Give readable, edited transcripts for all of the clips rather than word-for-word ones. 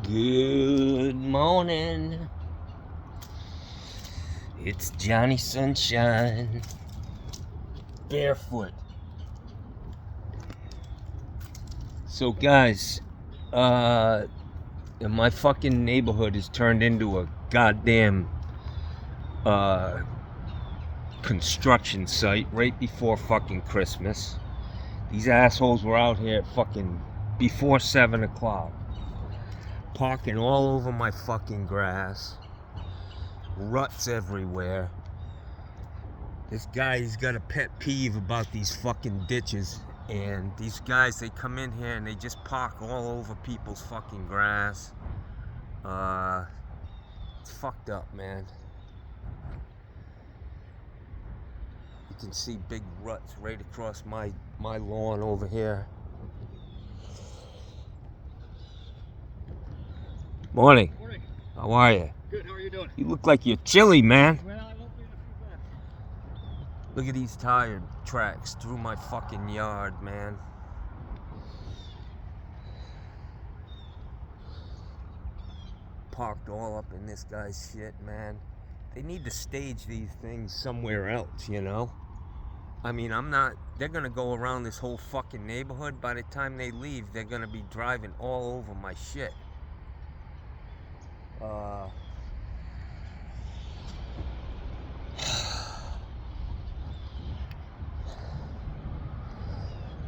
Good morning. It's Johnny Sunshine. Barefoot. So guys, my fucking neighborhood has turned into a goddamn construction site right before fucking Christmas. These assholes were out here fucking before 7 o'clock. Parking all over my fucking grass. Ruts everywhere. This guy, he's got a pet peeve about these fucking ditches. And these guys, they come in here and they just park all over people's fucking grass. It's fucked up, man. You can see big ruts right across my lawn over here. Morning. Morning. How are you? Good, how are you doing? You look like you're chilly, man. Well, I won't be in a few minutes. Look at these tire tracks through my fucking yard, man. Parked all up in this guy's shit, man. They need to stage these things somewhere else, you know? I mean, they're gonna go around this whole fucking neighborhood. By the time they leave, they're gonna be driving all over my shit.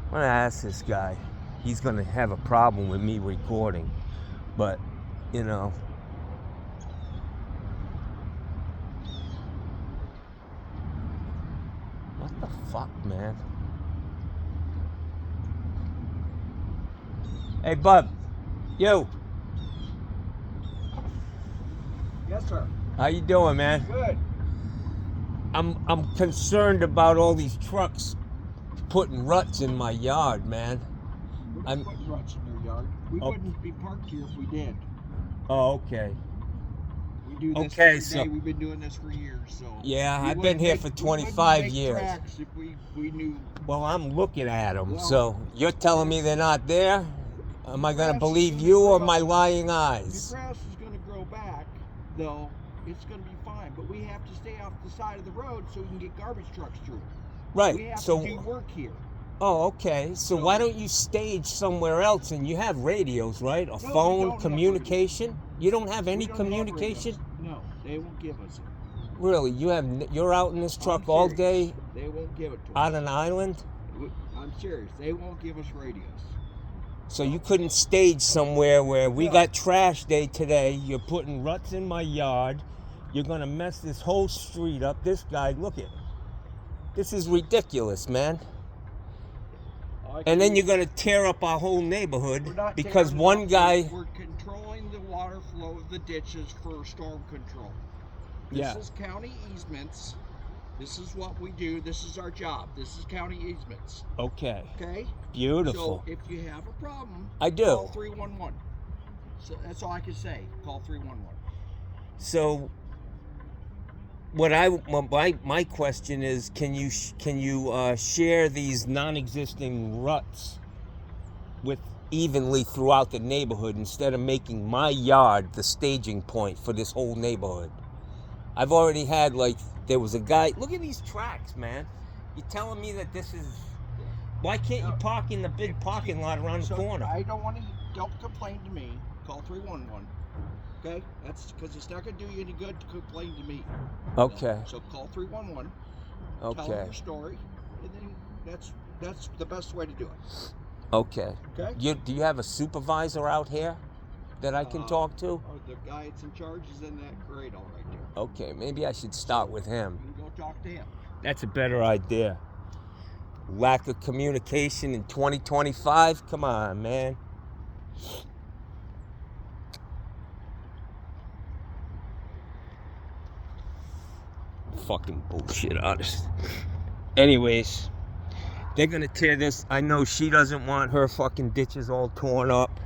I'm gonna ask this guy. He's gonna have a problem with me recording, but you know. What the fuck, man? Hey, bub. You. Yes, sir. How you doing, man? Good. I'm concerned about all these trucks putting ruts in my yard, man. We're not putting ruts in your yard. We wouldn't be parked here if we did. Oh, okay. We do this Okay, every so day. We've been doing this for years, so. yeah, I've been wouldn't here make- for we 25 wouldn't make years. tracks if we knew. Well, I'm looking at them, Well, so you're telling me they're not there? Am I gonna grass believe is you gonna or grow- my lying Your eyes? grass is going to grow back, though. It's going to be fine, but we have to stay off the side of the road so we can get garbage trucks through. We Right. have So, to do work here. oh, okay. So why don't you stage somewhere else? And you have radios, right? A No, we phone don't have communication? You don't have any We don't have communication? radios. No, they won't give us it. Really? You're out in this truck I'm all serious. day They won't give it to us. on an island? I'm serious. They won't give us radios. So you couldn't stage somewhere where we got trash day today. You're putting ruts in my yard. You're gonna mess this whole street up. This guy, look at. This is ridiculous, man. And then you're gonna tear up our whole neighborhood We're not because tearing one it up. guy. We're controlling the water flow of the ditches for storm control. This is county easements. This is what we do. This is our job. This is county easements. Okay. Okay? Beautiful. So if you have a problem, I do. call 311. So that's all I can say. Call 311. So my question is, can you share these non-existing ruts with evenly throughout the neighborhood instead of making my yard the staging point for this whole neighborhood? I've already had, there was a guy. Look at these tracks, man. You're telling me that this is. Why can't you park in the big parking lot around the corner? Don't complain to me. Call 311. Okay? That's because it's not going to do you any good to complain to me. Okay. So call 311. Tell them Okay. your story, and then that's the best way to do it. Okay. Okay? Do you have a supervisor out here that I can talk to? Oh, the guy that's in charge is in that Gradle right there. Okay, maybe I should start with him. You can go talk to him. That's a better idea. Lack of communication in 2025? Come on, man. Fucking bullshit, honest. Anyways, they're gonna tear this. I know she doesn't want her fucking ditches all torn up.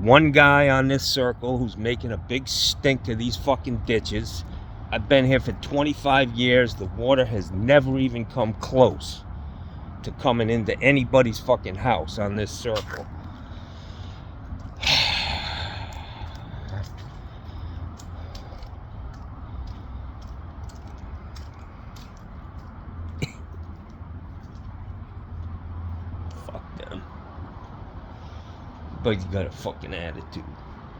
One guy on this circle who's making a big stink of these fucking ditches. I've been here for 25 years. The water has never even come close to coming into anybody's fucking house on this circle. But he's got a fucking attitude.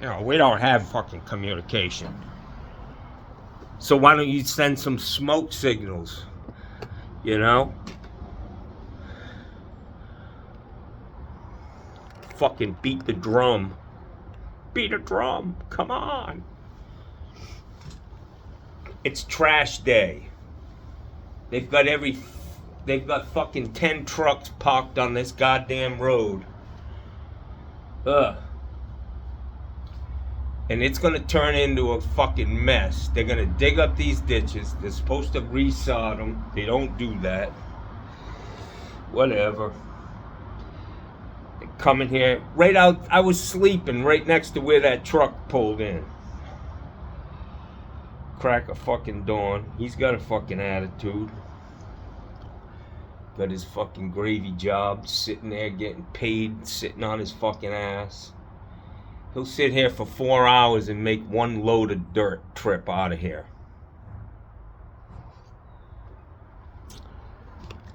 You know, we don't have fucking communication. So why don't you send some smoke signals? You know? Fucking beat the drum. Beat a drum. Come on. It's trash day. They've got fucking 10 trucks parked on this goddamn road. Ugh. And it's gonna turn into a fucking mess. They're gonna dig up these ditches. They're supposed to resod them. They don't do that. Whatever. They come in here right out. I was sleeping right next to where that truck pulled in. Crack of fucking dawn. He's got a fucking attitude. Got his fucking gravy job, sitting there getting paid, sitting on his fucking ass. He'll sit here for 4 hours and make one load of dirt trip out of here.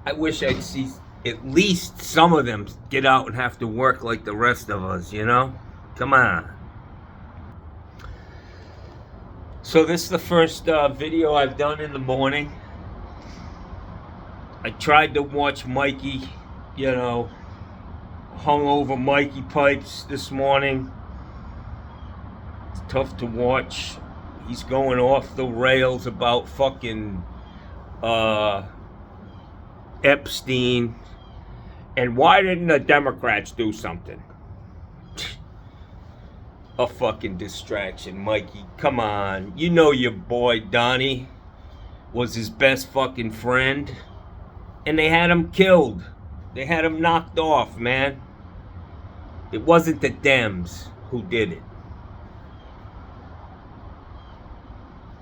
I wish I'd see at least some of them get out and have to work like the rest of us, you know? Come on. So this is the first video I've done in the morning. I tried to watch Mikey, you know, hungover Mikey pipes this morning. It's tough to watch. He's going off the rails about fucking Epstein. And why didn't the Democrats do something? A fucking distraction, Mikey. Come on. You know your boy Donnie was his best fucking friend. And they had him killed. They had him knocked off, man. It wasn't the Dems who did it.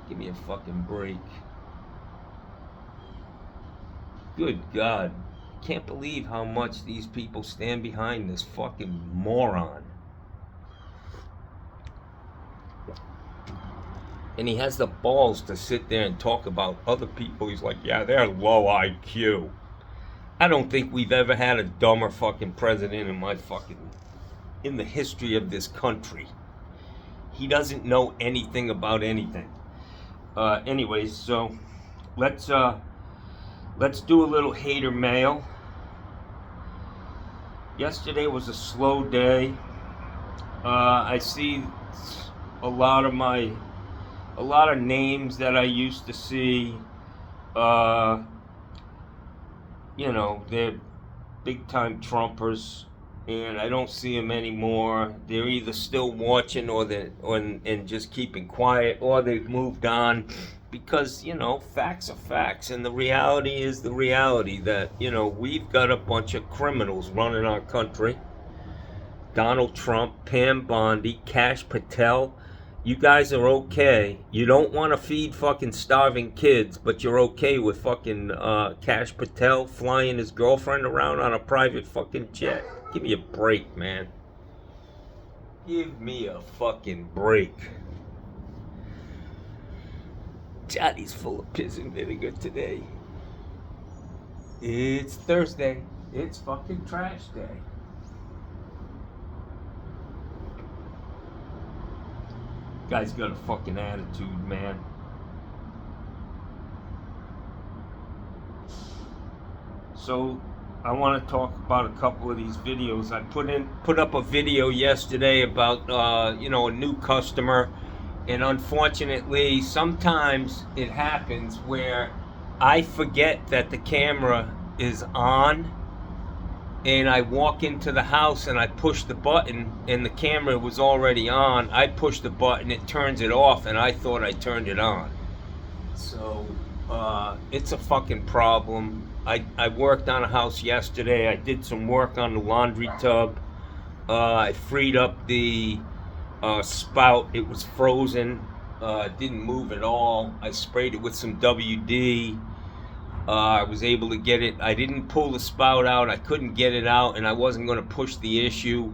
Give me a fucking break. Good God. Can't believe how much these people stand behind this fucking moron. And he has the balls to sit there and talk about other people. He's like, yeah, they're low IQ. I don't think we've ever had a dumber fucking president in the history of this country. He doesn't know anything about anything. Anyways, so let's do a little hater mail. Yesterday was a slow day. I see a lot of names that I used to see. You know, they're big time Trumpers, and I don't see them anymore. They're either still watching and just keeping quiet, or they've moved on, because, you know, facts are facts, and the reality is the reality that, you know, we've got a bunch of criminals running our country. Donald Trump, Pam Bondi, Kash Patel. You guys are okay. You don't want to feed fucking starving kids, but you're okay with fucking Kash Patel flying his girlfriend around on a private fucking jet. Give me a break, man. Give me a fucking break. Johnny's full of piss and vinegar today. It's Thursday. It's fucking trash day. Guy's got a fucking attitude, man. So I want to talk about a couple of these videos. I put up a video yesterday about you know, a new customer, and unfortunately sometimes it happens where I forget that the camera is on, and I walk into the house and I push the button and the camera was already on. I push the button, it turns it off, and I thought I turned it on. So it's a fucking problem. I worked on a house yesterday. I did some work on the laundry tub. I freed up the spout. It was frozen. Didn't move at all. I sprayed it with some WD. I was able to get it. I didn't pull the spout out. I couldn't get it out, and I wasn't going to push the issue.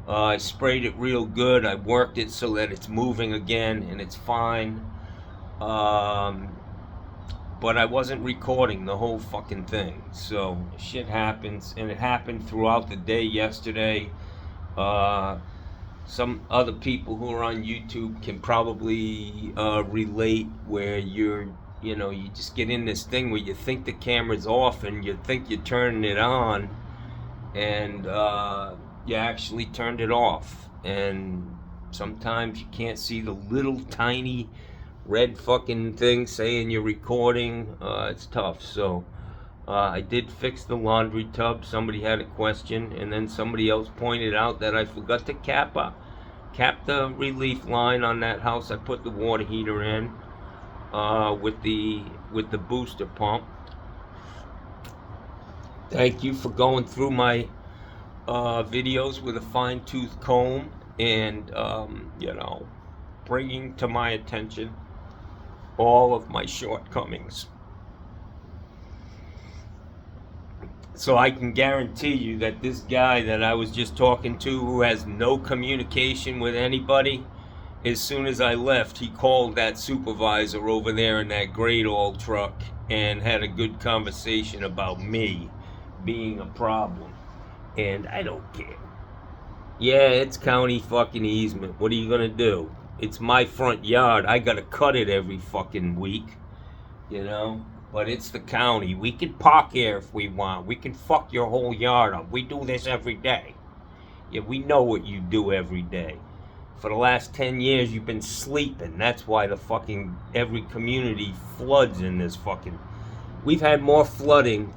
I sprayed it real good. I worked it so that it's moving again, and it's fine. But I wasn't recording the whole fucking thing. So shit happens, and it happened throughout the day yesterday. Some other people who are on YouTube can probably relate, where you just get in this thing where you think the camera's off and you think you're turning it on, and you actually turned it off. And sometimes you can't see the little tiny red fucking thing saying you're recording. It's tough. So I did fix the laundry tub. Somebody had a question, and then somebody else pointed out that I forgot to cap the relief line on that house. I put the water heater in with the booster pump. Thank you for going through my videos with a fine-tooth comb, and bringing to my attention all of my shortcomings. So I can guarantee you that this guy that I was just talking to, who has no communication with anybody, as soon as I left, he called that supervisor over there in that great old truck and had a good conversation about me being a problem. And I don't care. Yeah, it's county fucking easement. What are you gonna do? It's my front yard. I gotta cut it every fucking week, But it's the county. We can park here if we want. We can fuck your whole yard up. We do this every day. Yeah, we know what you do every day. For the last 10 years, you've been sleeping. That's why every community floods in this fucking... We've had more flooding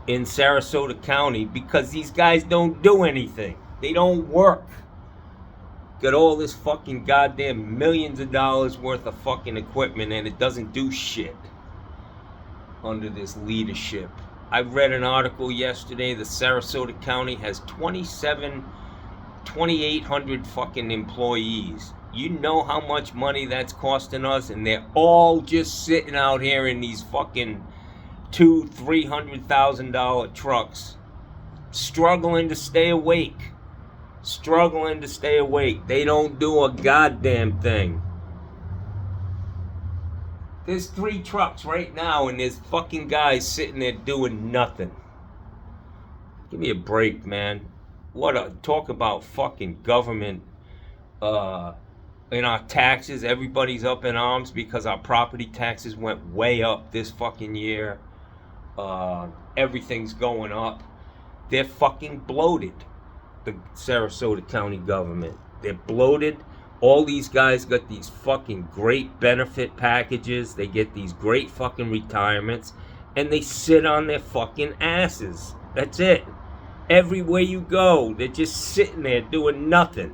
in Sarasota County because these guys don't do anything. They don't work. Got all this fucking goddamn millions of dollars worth of fucking equipment, and it doesn't do shit under this leadership. I read an article yesterday that Sarasota County has 2,800 fucking employees. You know how much money that's costing us, and they're all just sitting out here in these fucking $200,000-$300,000 trucks, struggling to stay awake. They don't do a goddamn thing. There's 3 trucks right now, and there's fucking guys sitting there doing nothing. Give me a break, man. Talk about fucking government. In our taxes, everybody's up in arms because our property taxes went way up this fucking year. Everything's going up. They're fucking bloated. The Sarasota County government. They're bloated. All these guys got these fucking great benefit packages. They get these great fucking retirements. And they sit on their fucking asses. That's it. Everywhere you go, they're just sitting there doing nothing.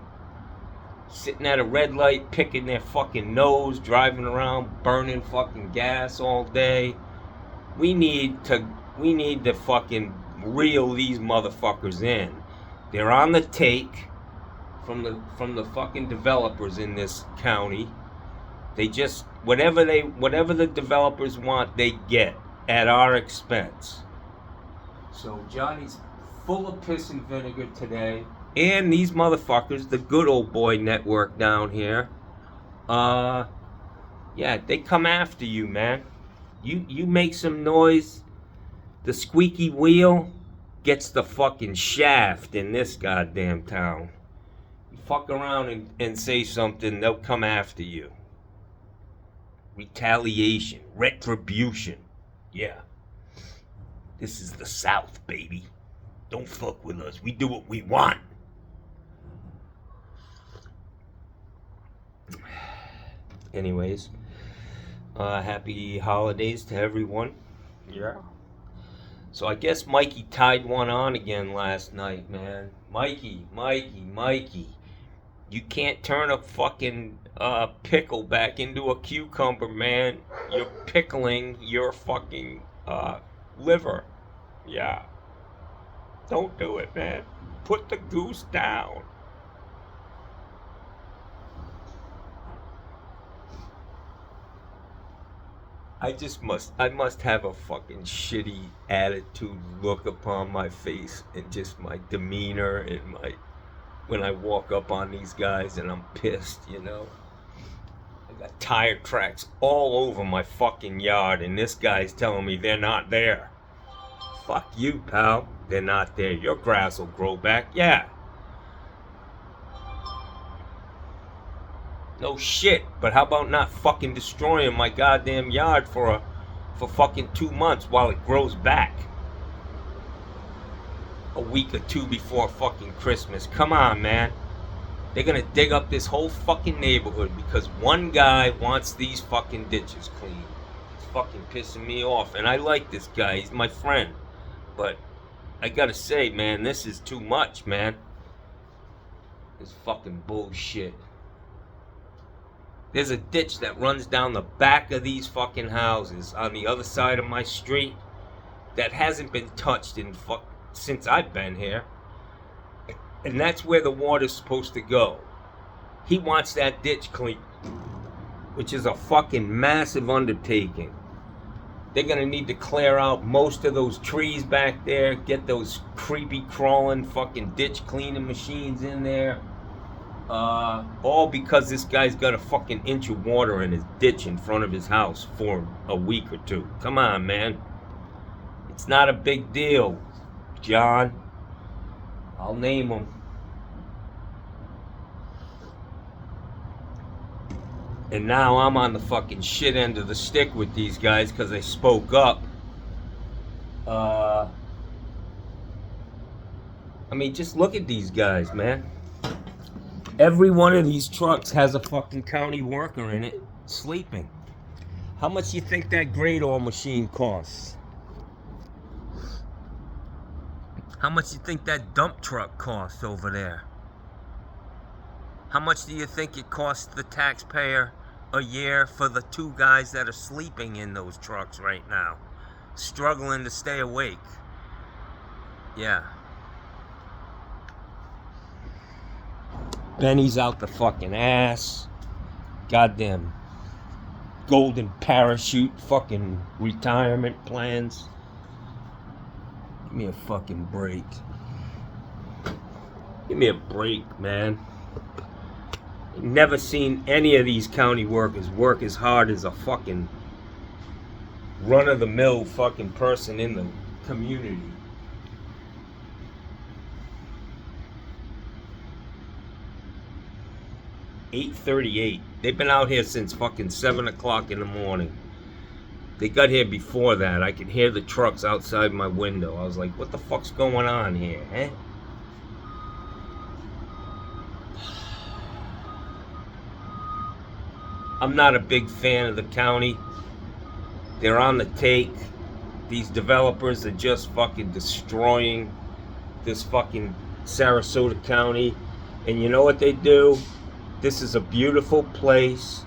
Sitting at a red light, picking their fucking nose, driving around, burning fucking gas all day. We need to fucking reel these motherfuckers in. They're on the take from the fucking developers in this county. They just whatever the developers want, they get at our expense. So Johnny's full of piss and vinegar today. And these motherfuckers, the good old boy network down here, they come after you, man. You make some noise, the squeaky wheel gets the fucking shaft in this goddamn town. You fuck around and say something, they'll come after you. Retaliation, retribution. Yeah. This is the South, baby. Don't fuck with us. We do what we want. Anyways, happy holidays to everyone. Yeah. So I guess Mikey tied one on again last night, man. Mikey. You can't turn a fucking pickle back into a cucumber, man. You're pickling your fucking liver. Yeah. Don't do it, man. Put the goose down. I must have a fucking shitty attitude look upon my face and just my demeanor and when I walk up on these guys and I'm pissed, I got tire tracks all over my fucking yard, and this guy's telling me they're not there. Fuck you, pal. They're not there. Your grass will grow back. Yeah. No shit. But how about not fucking destroying my goddamn yard for fucking 2 months while it grows back? A week or two before fucking Christmas. Come on, man. They're gonna dig up this whole fucking neighborhood because one guy wants these fucking ditches cleaned. It's fucking pissing me off. And I like this guy. He's my friend. But I gotta say, man, this is too much, man. This fucking bullshit. There's a ditch that runs down the back of these fucking houses on the other side of my street that hasn't been touched since I've been here. And that's where the water's supposed to go. He wants that ditch cleaned, which is a fucking massive undertaking. They're gonna need to clear out most of those trees back there, get those creepy crawling fucking ditch cleaning machines in there. All because this guy's got a fucking inch of water in his ditch in front of his house for a week or two. Come on, man. It's not a big deal, John. I'll name him. And now I'm on the fucking shit end of the stick with these guys because they spoke up. I mean, just look at these guys, man. Every one of these trucks has a fucking county worker in it sleeping. How much do you think that grade oil machine costs? How much do you think that dump truck costs over there? How much do you think it costs the taxpayer a year for the two guys that are sleeping in those trucks right now, struggling to stay awake? Yeah. Benny's out the fucking ass. Goddamn golden parachute fucking retirement plans. Give me a fucking break. Give me a break, man. Never seen any of these county workers work as hard as a fucking run-of-the-mill fucking person in the community. $8:38. They've been out here since fucking 7 o'clock in the morning. They got here before that. I could hear the trucks outside my window. I was like, what the fuck's going on here, eh? I'm not a big fan of the county. They're on the take. These developers are just fucking destroying this fucking Sarasota County. And you know what they do? This is a beautiful place,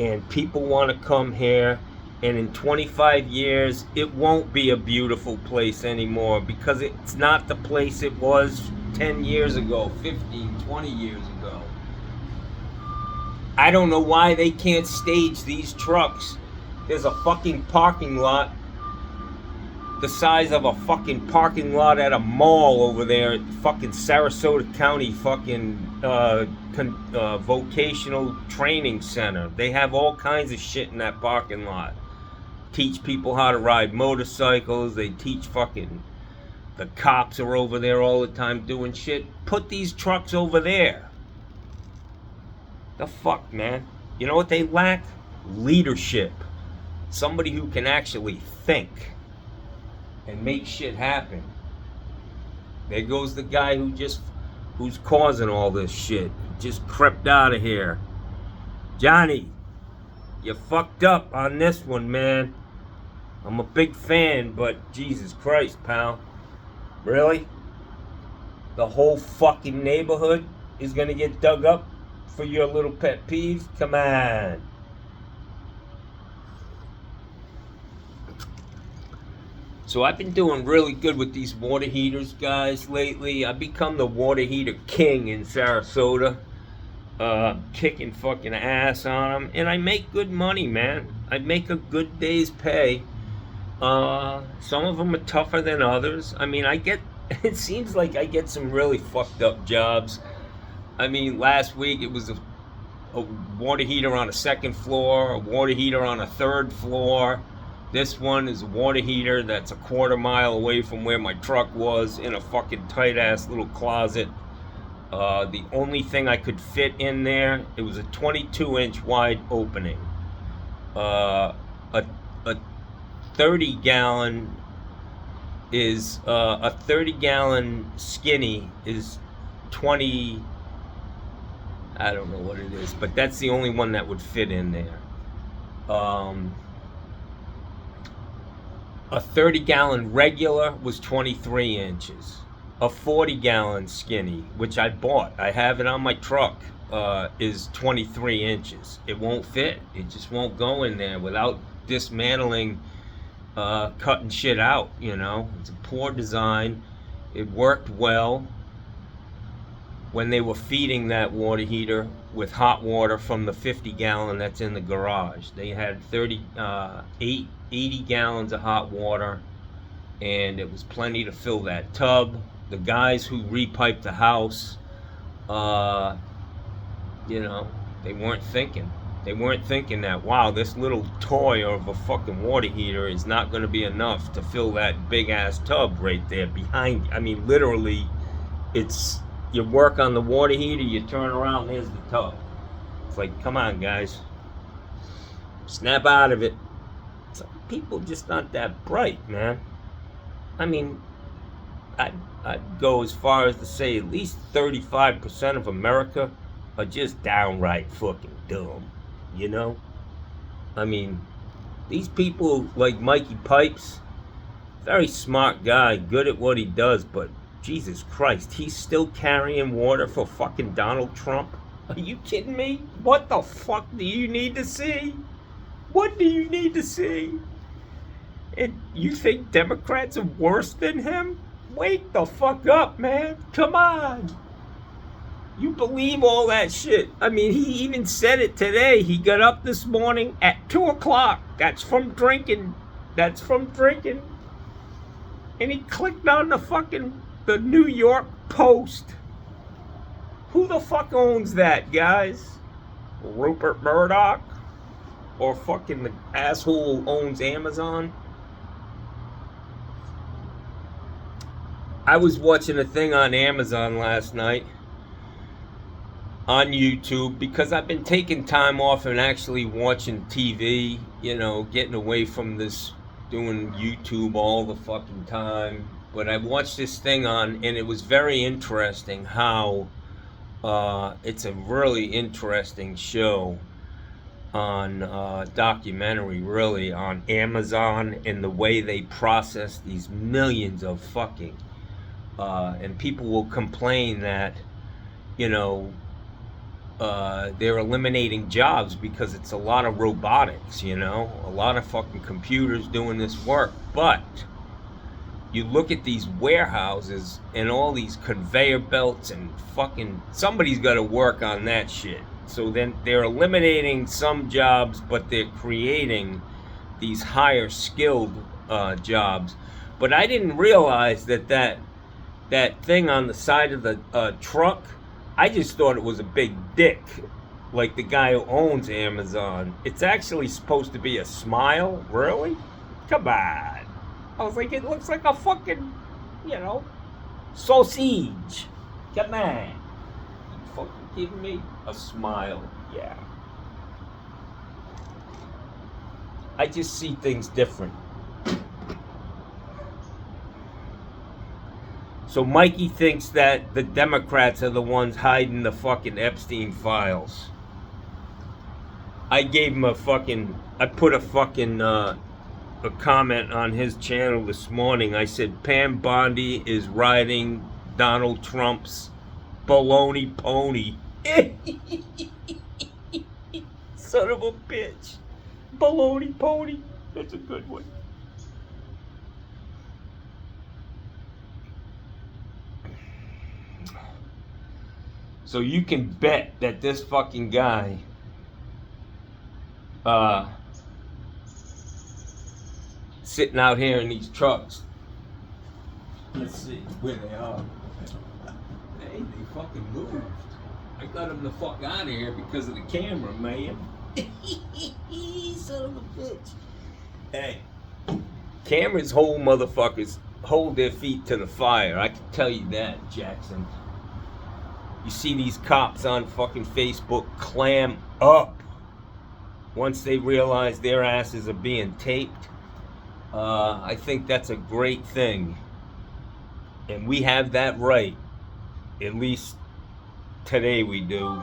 and people want to come here. And in 25 years, it won't be a beautiful place anymore because it's not the place it was 10 years ago, 15, 20 years ago. I don't know why they can't stage these trucks. There's a fucking parking lot the size of a fucking parking lot at a mall over there at fucking Sarasota County fucking vocational training center. They have all kinds of shit in that parking lot. Teach people how to ride motorcycles. They teach fucking... The cops are over there all the time doing shit. Put these trucks over there. The fuck, man? You know what they lack? Leadership. Somebody who can actually think and make shit happen. There goes the guy who's causing all this shit. Just crept out of here. Johnny, you fucked up on this one, man. I'm a big fan, but Jesus Christ, pal. Really? The whole fucking neighborhood is gonna get dug up for your little pet peeve? Come on. So I've been doing really good with these water heaters, guys, lately. I've become the water heater king in Sarasota. Kicking fucking ass on them. And I make good money, man. I make a good day's pay. Some of them are tougher than others. I mean, it seems like I get some really fucked up jobs. I mean, last week it was a water heater on a second floor, a water heater on a third floor. This one is a water heater that's a quarter mile away from where my truck was in a fucking tight ass little closet. The only thing I could fit in there, it was a 22-inch wide opening. A 30-gallon is a 30-gallon skinny is 20. I don't know what it is, but that's the only one that would fit in there. A 30-gallon regular was 23 inches. A 40-gallon skinny, which I bought, I have it on my truck, is 23 inches. It won't fit. It just won't go in there without dismantling, cutting shit out, you know. It's a poor design. It worked well when they were feeding that water heater with hot water from the 50-gallon that's in the garage. They had 80 gallons of hot water, and it was plenty to fill that tub. The guys who repiped the house, you know, they weren't thinking. They weren't thinking that, wow, this little toy of a fucking water heater is not going to be enough to fill that big-ass tub right there behind you. I mean, literally, it's, you work on the water heater, you turn around, there's the tub. It's like, come on, guys. Snap out of it. Some people just not that bright, man. I mean, I'd go as far as to say at least 35% of America are just downright fucking dumb, you know? I mean, these people like Mikey Pipes, very smart guy, good at what he does, but Jesus Christ, he's still carrying water for fucking Donald Trump? Are you kidding me? What the fuck do you need to see? What do you need to see? And you think Democrats are worse than him? Wake the fuck up, man. Come on. You believe all that shit. I mean, he even said it today. He got up this morning at 2 o'clock. That's from drinking. That's from drinking. And he clicked on the New York Post. Who the fuck owns that, guys? Rupert Murdoch? Or fucking the asshole who owns Amazon? I was watching a thing on Amazon last night on YouTube because I've been taking time off and actually watching TV, you know, getting away from this doing YouTube all the fucking time. But I watched this thing on, and it was very interesting how it's a really interesting show on documentary, really, on Amazon and the way they process these millions of fucking and people will complain that, you know, they're eliminating jobs because it's a lot of robotics, you know, a lot of fucking computers doing this work. But you look at these warehouses and all these conveyor belts and fucking, somebody's got to work on that shit. So then they're eliminating some jobs, but they're creating these higher skilled jobs. But I didn't realize that thing on the side of the truck, I just thought it was a big dick, like the guy who owns Amazon. It's actually supposed to be a smile? Really? Come on. I was like, it looks like a fucking, you know, sausage. Come on. You fucking kidding me? A smile. Yeah. I just see things different. So Mikey thinks that the Democrats are the ones hiding the fucking Epstein files. I gave him I put a fucking, a comment on his channel this morning. I said, Pam Bondi is riding Donald Trump's baloney pony. Son of a bitch. Baloney pony. That's a good one. So you can bet that this fucking guy sitting out here in these trucks. Let's see where they are. Hey, they fucking moved. I got them the fuck out of here because of the camera, man. Son of a bitch. Hey, cameras hold motherfuckers, hold their feet to the fire. I can tell you that, Jackson. You see these cops on fucking Facebook clam up once they realize their asses are being taped. I think that's a great thing. And we have that right. At least today we do.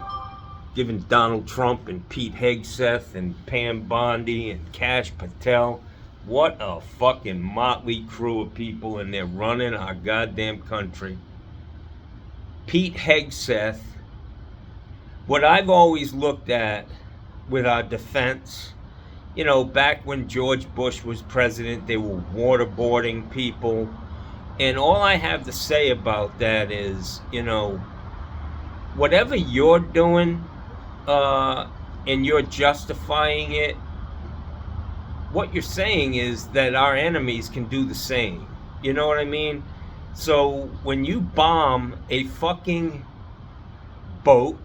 Giving Donald Trump and Pete Hegseth and Pam Bondi and Kash Patel, what a fucking motley crew of people, and they're running our goddamn country. Pete Hegseth, what I've always looked at with our defense, you know, back when George Bush was president, they were waterboarding people. And all I have to say about that is, you know, whatever you're doing, and you're justifying it, what you're saying is that our enemies can do the same. You know what I mean? So when you bomb a fucking boat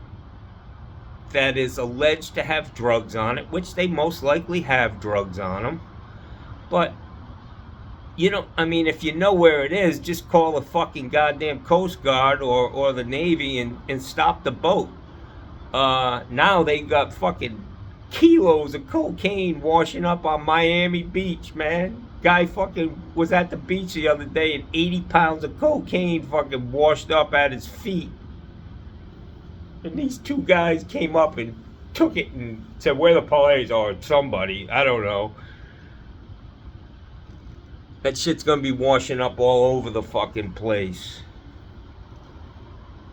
that is alleged to have drugs on it, which they most likely have drugs on them, but you know, I mean, if you know where it is, just call the fucking goddamn Coast Guard or the Navy and stop the boat. Now they got fucking kilos of cocaine washing up on Miami Beach, man. Guy fucking was at the beach the other day and 80 pounds of cocaine fucking washed up at his feet. And these two guys came up and took it and said, "Where the police?" Or somebody, I don't know. That shit's gonna be washing up all over the fucking place.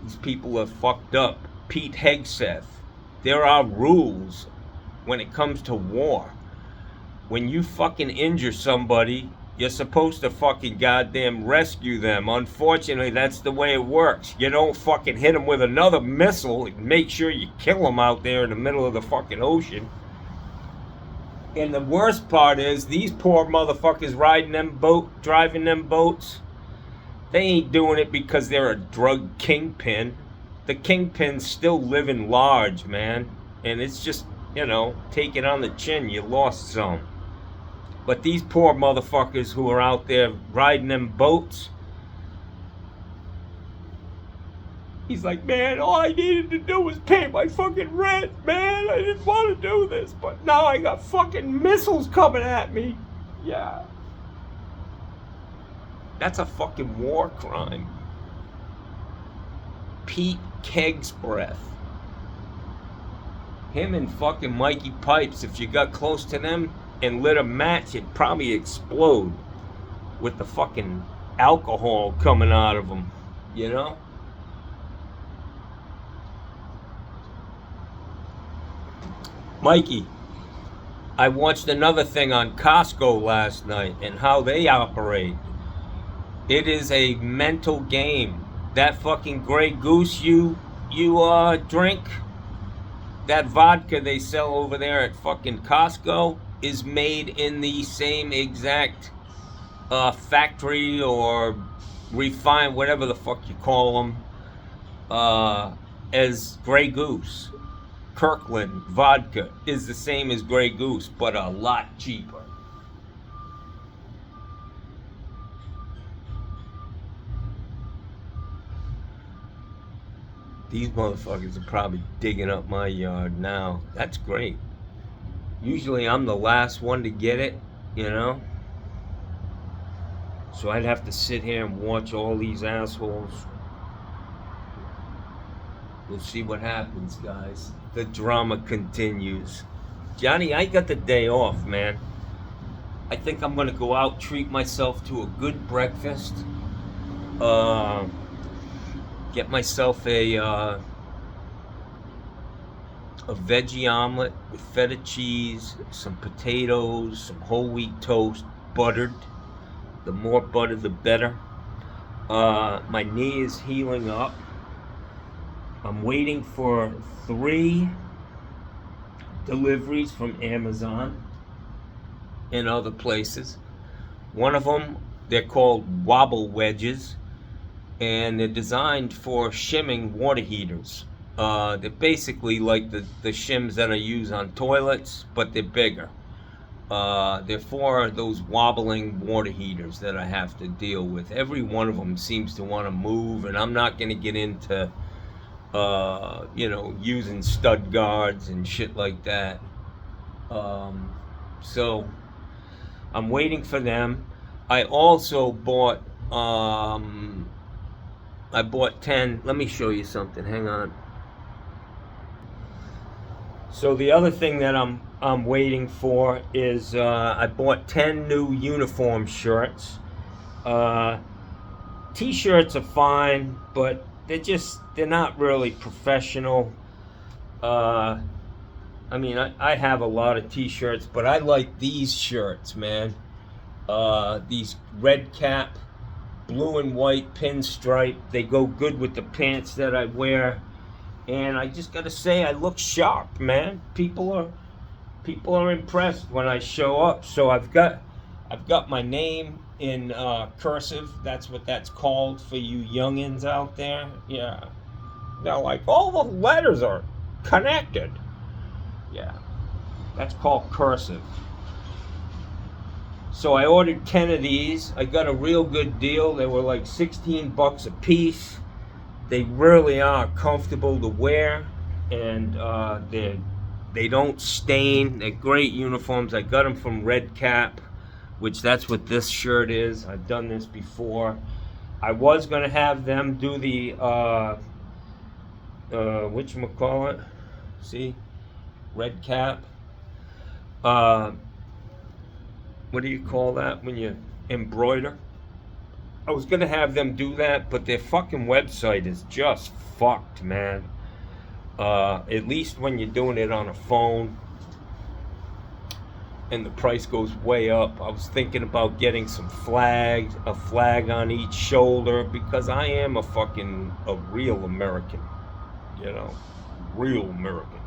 These people are fucked up. Pete Hegseth. There are rules when it comes to war. When you fucking injure somebody, you're supposed to fucking goddamn rescue them. Unfortunately, that's the way it works. You don't fucking hit them with another missile and make sure you kill them out there in the middle of the fucking ocean. And the worst part is, these poor motherfuckers driving them boats, they ain't doing it because they're a drug kingpin. The kingpin's still living large, man. And it's just, you know, take it on the chin, you lost some. But these poor motherfuckers who are out there riding them boats, he's like, "Man, all I needed to do was pay my fucking rent, man. I didn't want to do this, but now I got fucking missiles coming at me." Yeah. That's a fucking war crime. Pete Kegsbreath. Him and fucking Mikey Pipes, if you got close to them and lit a match, it'd probably explode with the fucking alcohol coming out of them, you know? Mikey, I watched another thing on Costco last night and how they operate. It is a mental game. That fucking Grey Goose you drink, that vodka they sell over there at fucking Costco is made in the same exact factory or refined, whatever the fuck you call them, as Grey Goose. Kirkland vodka is the same as Grey Goose, but a lot cheaper. These motherfuckers are probably digging up my yard now. That's great. Usually I'm the last one to get it, you know? So I'd have to sit here and watch all these assholes. We'll see what happens, guys. The drama continues. Johnny, I got the day off, man. I think I'm gonna go out, treat myself to a good breakfast. Get myself a veggie omelet with feta cheese, some potatoes, some whole wheat toast, buttered. The more butter, the better. My knee is healing up. I'm waiting for 3 deliveries from Amazon and other places. One of them, they're called wobble wedges, and they're designed for shimming water heaters. They're basically like the shims that I use on toilets, but they're bigger. They're for those wobbling water heaters that I have to deal with. Every one of them seems to want to move, and I'm not going to get into you know, using stud guards and shit like that. So I'm waiting for them. I also bought I bought 10. Let me show you something. Hang on. So the other thing that I'm waiting for is I bought 10 new uniform shirts. T-shirts are fine, but they're not really professional. I mean, I have a lot of T-shirts, but I like these shirts, man. These red cap, blue and white pinstripe. They go good with the pants that I wear. And I just gotta say, I look sharp, man. People are impressed when I show up. So I've got my name in cursive. That's what that's called for you youngins out there. Yeah, now like all the letters are connected. Yeah, that's called cursive. So I ordered 10 of these. I got a real good deal. They were like 16 bucks a piece. They really are comfortable to wear, and they don't stain. They're great uniforms. I got them from Red Cap, which that's what this shirt is. I've done this before. I was gonna have them do the whatchamacallit? See, Red Cap. What do you call that when you embroider? I was gonna have them do that, but their fucking website is just fucked, man. At least when you're doing it on a phone and the price goes way up. I was thinking about getting some flags, a flag on each shoulder, because I am a real American, you know, real American.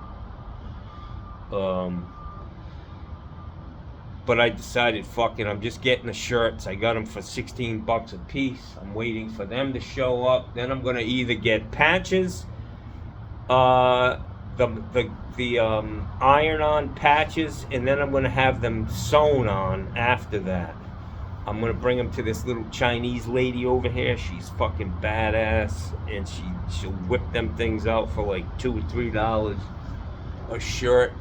But I decided, fuck it, I'm just getting the shirts. I got them for 16 bucks a piece. I'm waiting for them to show up. Then I'm gonna either get patches, the iron-on patches, and then I'm gonna have them sewn on after that. I'm gonna bring them to this little Chinese lady over here. She's fucking badass, and she'll whip them things out for like $2 or $3 a shirt.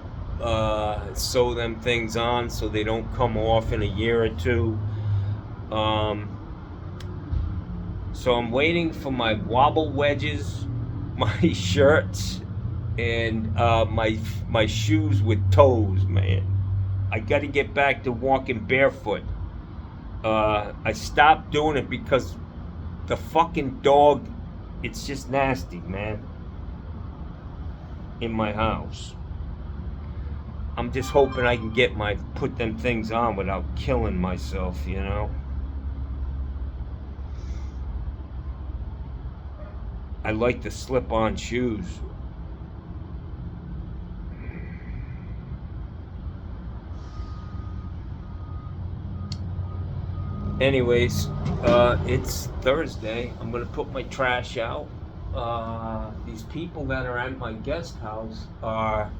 Sew them things on so they don't come off in a year or two. So I'm waiting for my wobble wedges, my shirts, and my shoes with toes, man. I got to get back to walking barefoot. I stopped doing it because the fucking dog, it's just nasty, man, in my house. I'm just hoping I can put them things on without killing myself, you know? I like the slip-on shoes. Anyways, it's Thursday. I'm gonna put my trash out. These people that are at my guest house are,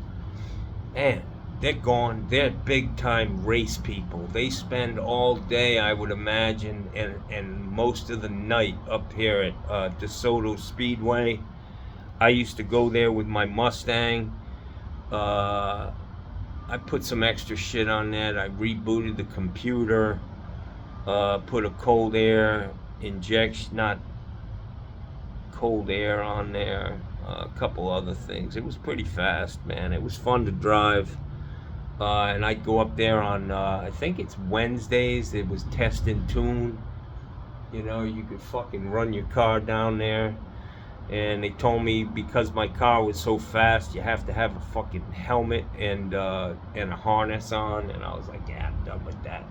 man, they're gone. They're big time race people. They spend all day, I would imagine, and most of the night up here at DeSoto Speedway. I used to go there with my Mustang. I put some extra shit on that. I rebooted the computer, put a cold air injection, not cold air on there, a couple other things. It was pretty fast, man. It was fun to drive. And I'd go up there on, I think it's Wednesdays. It was test and tune. You know, you could fucking run your car down there. And they told me because my car was so fast, you have to have a fucking helmet and a harness on. And I was like, yeah, I'm done with that.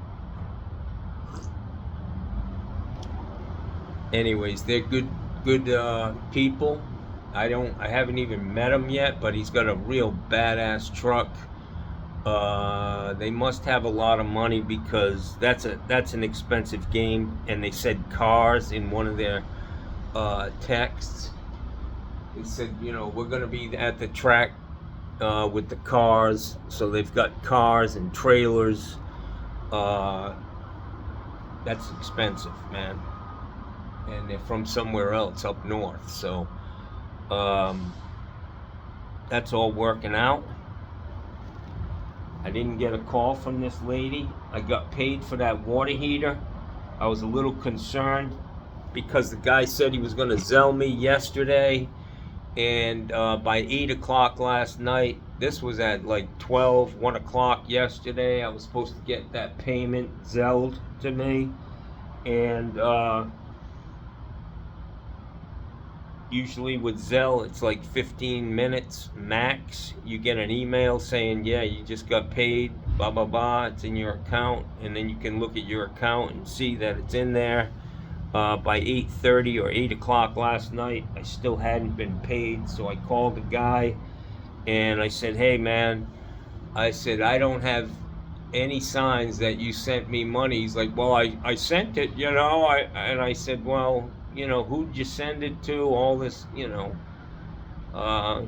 Anyways, they're good people. I haven't even met him yet, but he's got a real badass truck. They must have a lot of money because that's an expensive game. And they said cars in one of their texts. They said, you know, we're gonna be at the track with the cars. So they've got cars and trailers. That's expensive, man. And they're from somewhere else up north. So That's all working out. I didn't get a call from this lady. I got paid for that water heater. I was a little concerned because the guy said he was going to Zelle me yesterday, and by 8 o'clock last night, this was at like 1 o'clock yesterday, I was supposed to get that payment Zelled to me, and usually with Zelle, it's like 15 minutes max. You get an email saying, yeah, you just got paid, blah, blah, blah, it's in your account. And then you can look at your account and see that it's in there. By 8:30 or 8 o'clock last night, I still hadn't been paid. So I called the guy and I said, hey, man, I said, I don't have any signs that you sent me money. He's like, well, I sent it, you know. And I said, well, you know, who'd you send it to? All this, you know.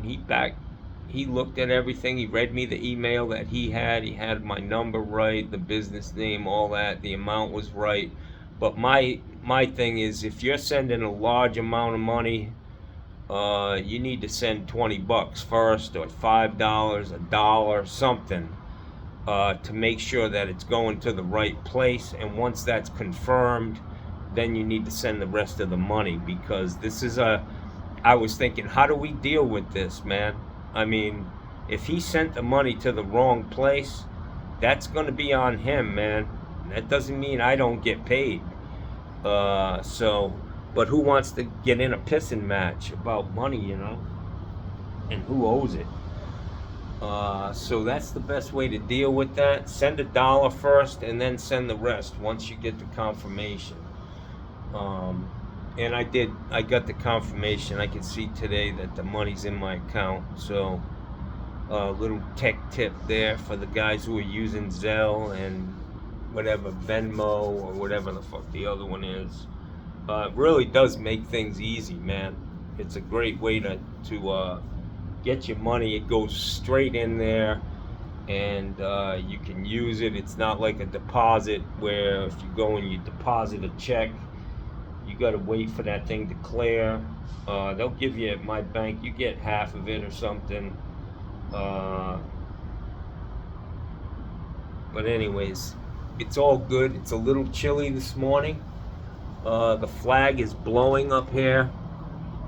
He looked at everything. He read me the email that he had. He had my number right, the business name, all that. The amount was right. But my thing is, if you're sending a large amount of money, you need to send $20 first, or $5, $1, something, to make sure that it's going to the right place. And once that's confirmed, then you need to send the rest of the money, because this is I was thinking, how do we deal with this, man? I mean, if he sent the money to the wrong place, that's going to be on him, man. That doesn't mean I don't get paid. But who wants to get in a pissing match about money, you know? And who owes it? So that's the best way to deal with that. Send $1 first and then send the rest once you get the confirmation. And I got the confirmation. I can see today that the money's in my account. So little tech tip there for the guys who are using Zelle and whatever, Venmo or whatever the fuck the other one is. It really does make things easy, man. It's a great way to get your money. It goes straight in there, and you can use it. It's not like a deposit where if you go and you deposit a check, you got to wait for that thing to clear. They'll give you, at my bank, you get half of it or something. But anyways, it's all good. It's a little chilly this morning. The flag is blowing up here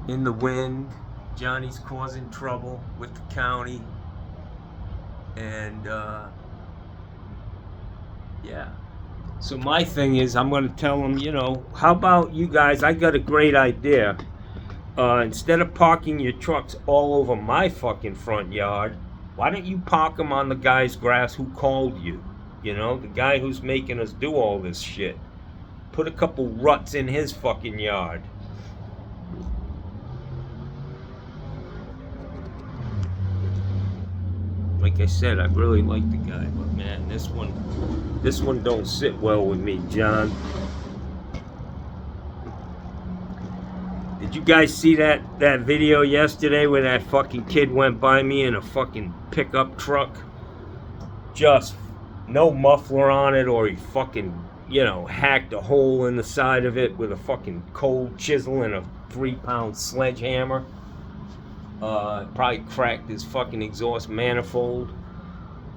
in the wind. Johnny's causing trouble with the county. And yeah. So my thing is, I'm going to tell them, you know, how about you guys, I got a great idea. Instead of parking your trucks all over my fucking front yard, why don't you park them on the guy's grass who called you? You know, the guy who's making us do all this shit. Put a couple ruts in his fucking yard. Like I said, I really like the guy, but man, this one don't sit well with me, John. Did you guys see that video yesterday where that fucking kid went by me in a fucking pickup truck? Just no muffler on it, or he fucking, you know, hacked a hole in the side of it with a fucking cold chisel and a 3-pound sledgehammer. Probably cracked his fucking exhaust manifold.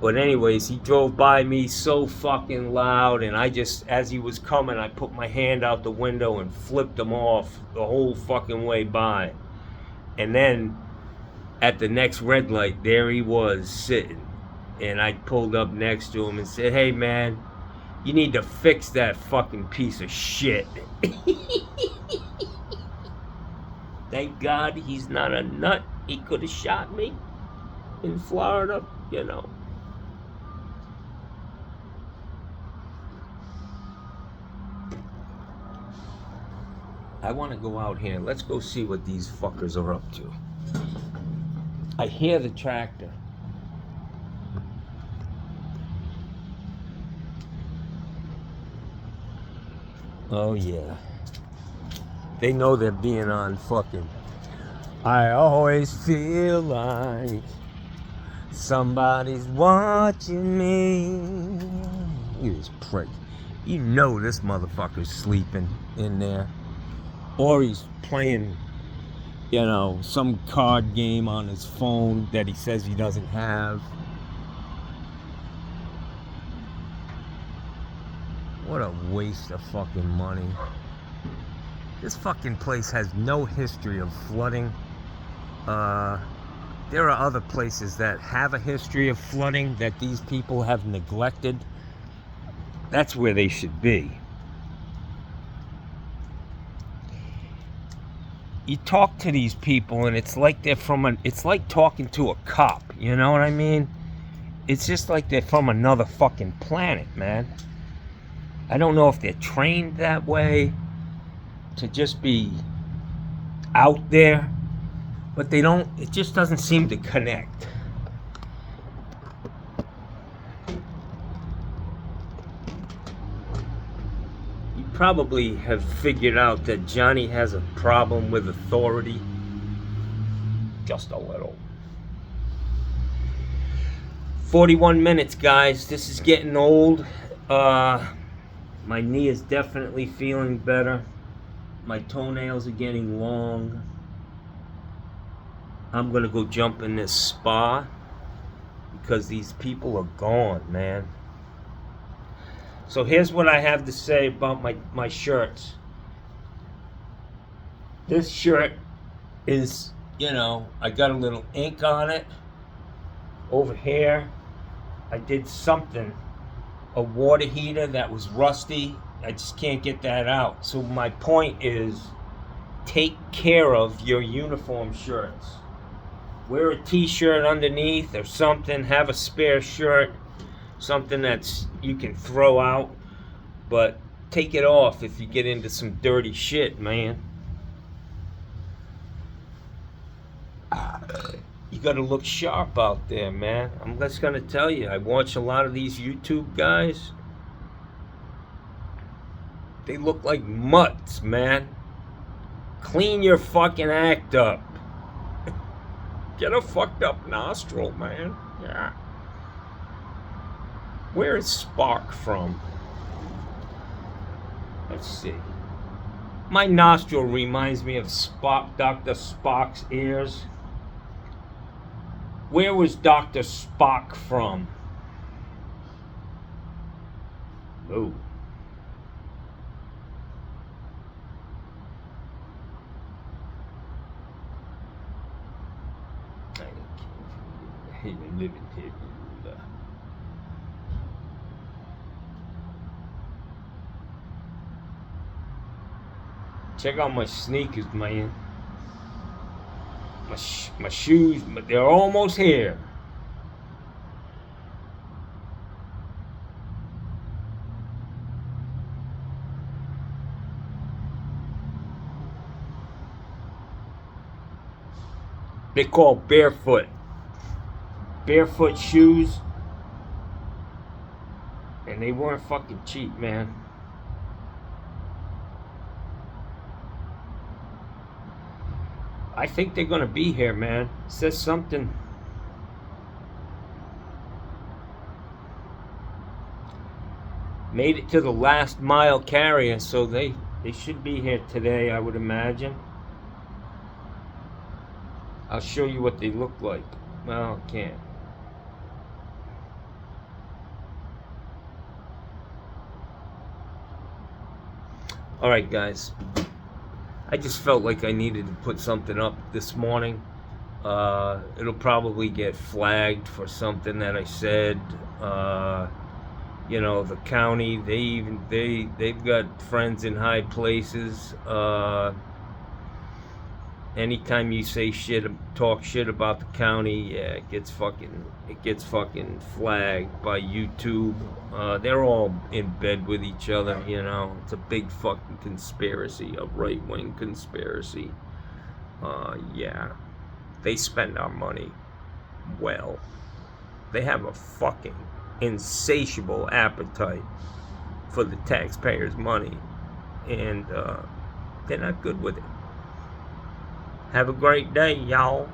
But anyways, he drove by me so fucking loud, and I just, as he was coming, I put my hand out the window and flipped him off the whole fucking way by. And then at the next red light, there he was sitting. And I pulled up next to him and said, hey man, you need to fix that fucking piece of shit. Thank God he's not a nut. He could have shot me in Florida, you know. I want to go out here. Let's go see what these fuckers are up to. I hear the tractor. Oh yeah. They know they're being on fucking. I always feel like somebody's watching me. Look at this prick. You know this motherfucker's sleeping in there. Or he's playing you know, some card game on his phone that he says he doesn't have. What a waste of fucking money. This fucking place has no history of flooding. There are other places that have a history of flooding that these people have neglected. That's where they should be. You talk to these people and it's like they're from it's like talking to a cop, you know what I mean? It's just like they're from another fucking planet, man. I don't know if they're trained that way to just be out there, but they don't, it just doesn't seem to connect. You probably have figured out that Johnny has a problem with authority. Just a little. 41 minutes, guys. This is getting old. My knee is definitely feeling better. My toenails are getting long. I'm gonna go jump in this spa because these people are gone, man. So here's what I have to say about my shirts. This shirt is, you know, I got a little ink on it. Over here, I did something. A water heater that was rusty. I just can't get that out. So my point is, take care of your uniform shirts. Wear a t-shirt underneath or something. Have a spare shirt. Something that's you can throw out. But take it off if you get into some dirty shit, man. You gotta look sharp out there, man. I'm just gonna tell you, I watch a lot of these YouTube guys. They look like mutts, man. Clean your fucking act up. Get a fucked up nostril, man. Yeah. Where is Spark from? Let's see. My nostril reminds me of Spock, Dr. Spock's ears. Where was Dr. Spock from? Oh. I hate living here. Check out my sneakers, man. My shoes, but they're almost here. They're called barefoot. Barefoot shoes. And they weren't fucking cheap, man. I think they're gonna be here, man. It says something. Made it to the last mile carrier, so they should be here today, I would imagine. I'll show you what they look like. Well, I can't. Alright, guys. I just felt like I needed to put something up this morning. It'll probably get flagged for something that I said. You know, the county, they've got friends in high places. Anytime you say shit, talk shit about the county, yeah, it gets fucking flagged by YouTube. They're all in bed with each other, you know. It's a big fucking conspiracy, a right-wing conspiracy. Yeah, they spend our money well. They have a fucking insatiable appetite for the taxpayers' money, and they're not good with it. Have a great day, y'all.